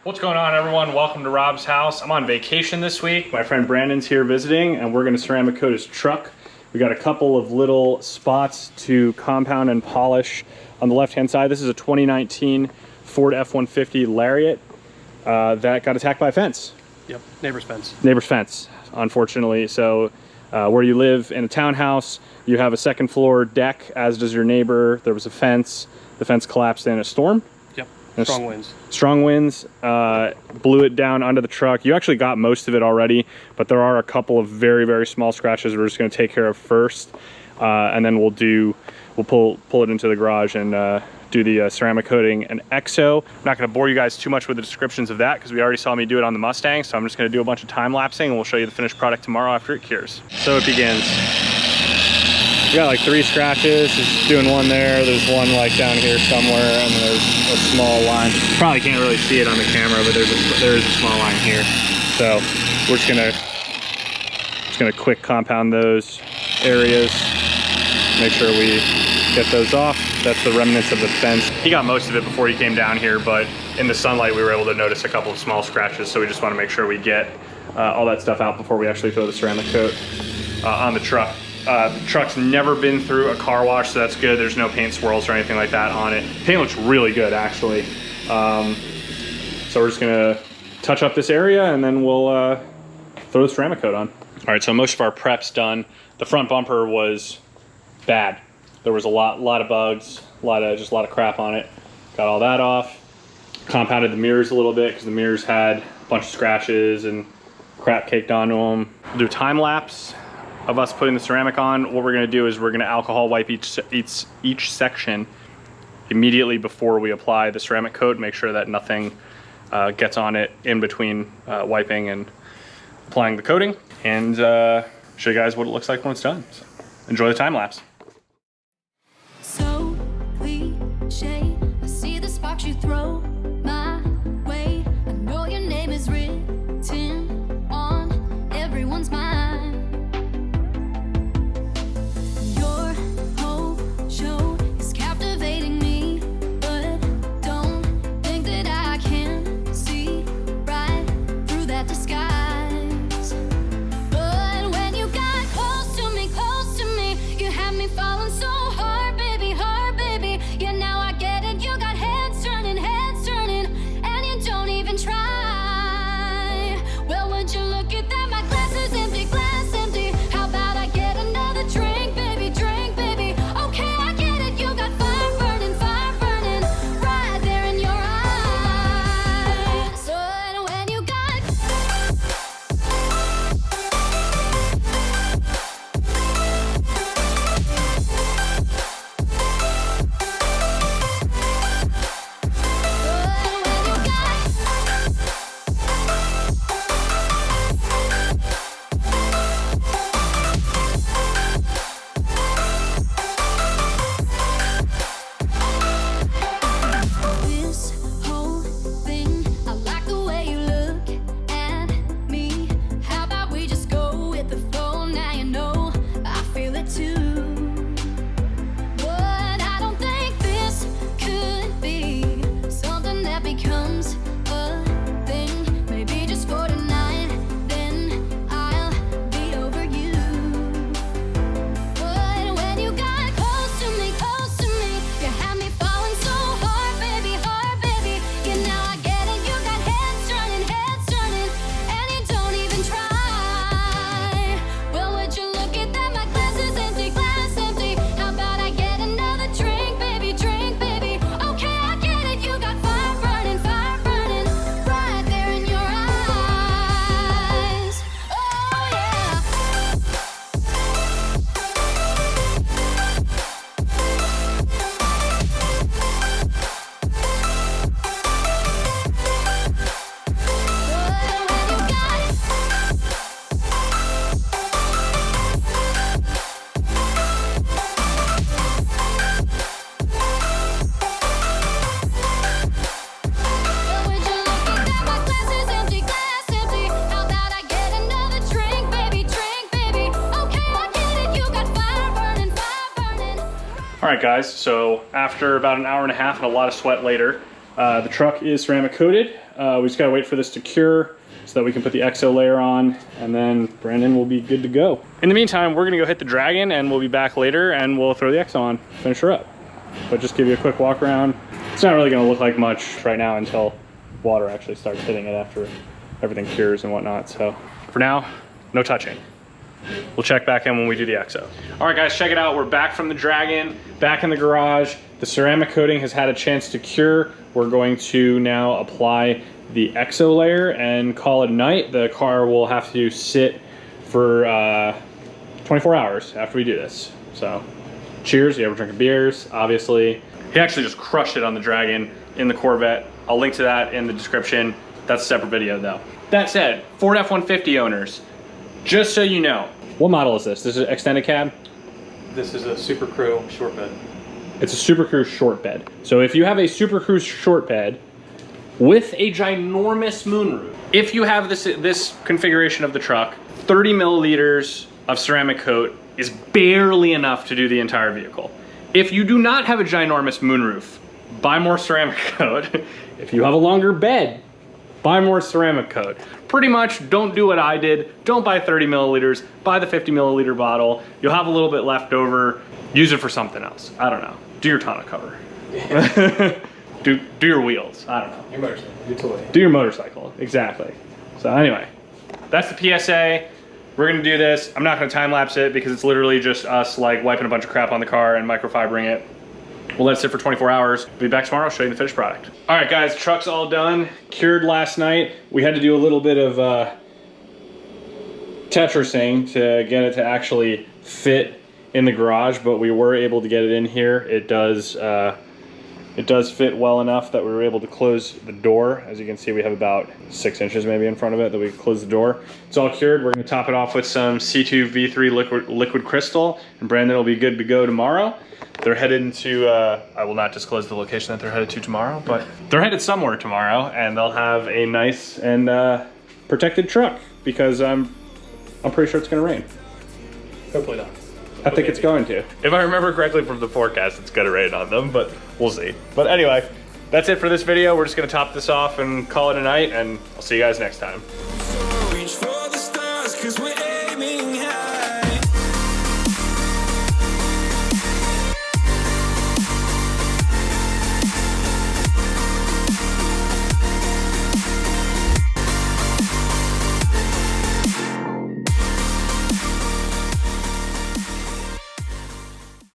What's going on, everyone? Welcome to Rob's house. I'm on vacation this week. My friend Brandon's here visiting, and we're going to ceramic coat his truck. We got a couple of little spots to compound and polish on the left-hand side. This is a 2019 Ford F-150 Lariat that got attacked by a fence. Yep, neighbor's fence. Neighbor's fence, unfortunately. So where you live in a townhouse, you have a second floor deck, as does your neighbor. There was a fence. The fence collapsed in a storm. Yep, strong winds. Strong winds blew it down onto the truck. You actually got most of it already, but there are a couple of very, very small scratches we're just going to take care of first, and then we'll pull it into the garage and do the ceramic coating and exo. I'm not going to bore you guys too much with the descriptions of that because we already saw me do it on the Mustang, so I'm just going to do a bunch of time lapsing and we'll show you the finished product tomorrow after it cures. So it begins. We got like 3 scratches. Just doing one there. There's one like down here somewhere, and then there's a small line. Probably can't really see it on the camera, but there is a small line here. So we're just gonna quick compound those areas. Make sure we get those off. That's the remnants of the fence. He got most of it before he came down here, but in the sunlight we were able to notice a couple of small scratches. So we just want to make sure we get all that stuff out before we actually throw the ceramic coat on the truck. The truck's never been through a car wash, so that's good. There's no paint swirls or anything like that on it. Paint looks really good, actually. So we're just gonna touch up this area and then we'll throw the ceramic coat on. All right, so most of our prep's done. The front bumper was bad. There was a lot of bugs, just a lot of crap on it. Got all that off. Compounded the mirrors a little bit because the mirrors had a bunch of scratches and crap caked onto them. We'll do time lapse of us putting the ceramic on. What we're gonna do is we're gonna alcohol wipe each section immediately before we apply the ceramic coat, make sure that nothing gets on it in between wiping and applying the coating, and show you guys what it looks like when it's done. So enjoy the time lapse. So cliche, I see the sparks you throw my way. I know your name is written on everyone's mind. All right, guys, so after about an hour and a half and a lot of sweat later, The truck is ceramic coated. We just gotta wait for this to cure so that we can put the exo layer on, and then Brandon will be good to go. In the meantime, we're gonna go hit the Dragon, and we'll be back later and we'll throw the exo on, finish her up. But just give you a quick walk around. It's not really gonna look like much right now until water actually starts hitting it after everything cures and whatnot. So for now, no touching. We'll check back in when we do the exo. All right, guys, check it out. We're back from the Dragon, back in the garage. The ceramic coating has had a chance to cure. We're going to now apply the exo layer and call it a night. The car will have to sit for 24 hours after we do this. So cheers, you ever drinking beers, obviously. He actually just crushed it on the Dragon in the Corvette. I'll link to that in the description. That's a separate video though. That said, Ford F-150 owners, just so you know, what model is this? This is an extended cab? This is a Super Crew short bed. It's a Super Crew short bed. So if you have a Super Crew short bed with a ginormous moonroof, if you have this configuration of the truck, 30 milliliters of ceramic coat is barely enough to do the entire vehicle. If you do not have a ginormous moonroof, buy more ceramic coat. If you have a longer bed, buy more ceramic coat. Pretty much don't do what I did. Don't buy 30 milliliters, buy the 50 milliliter bottle. You'll have a little bit left over. Use it for something else. I don't know. Do your tonneau cover. Yeah. do your wheels. I don't know. Your motorcycle, utility. Do your motorcycle, exactly. So anyway, that's the PSA. We're gonna do this. I'm not gonna time lapse it because it's literally just us like wiping a bunch of crap on the car and microfibering it. We'll let it sit for 24 hours. We'll be back tomorrow, I'll show you the finished product. All right guys, truck's all done. Cured last night. We had to do a little bit of Tetrising to get it to actually fit in the garage, but we were able to get it in here. It does fit well enough that we were able to close the door. As you can see, we have about 6 inches maybe in front of it that we can close the door. It's all cured. We're gonna top it off with some C2 V3 liquid crystal, and Brandon will be good to go tomorrow. They're headed into, I will not disclose the location that they're headed to tomorrow, but they're headed somewhere tomorrow, and they'll have a nice and protected truck because I'm pretty sure it's gonna rain. Hopefully not. I think it's going to. If I remember correctly from the forecast, it's gonna rain on them, but we'll see. But anyway, that's it for this video. We're just gonna top this off and call it a night, and I'll see you guys next time.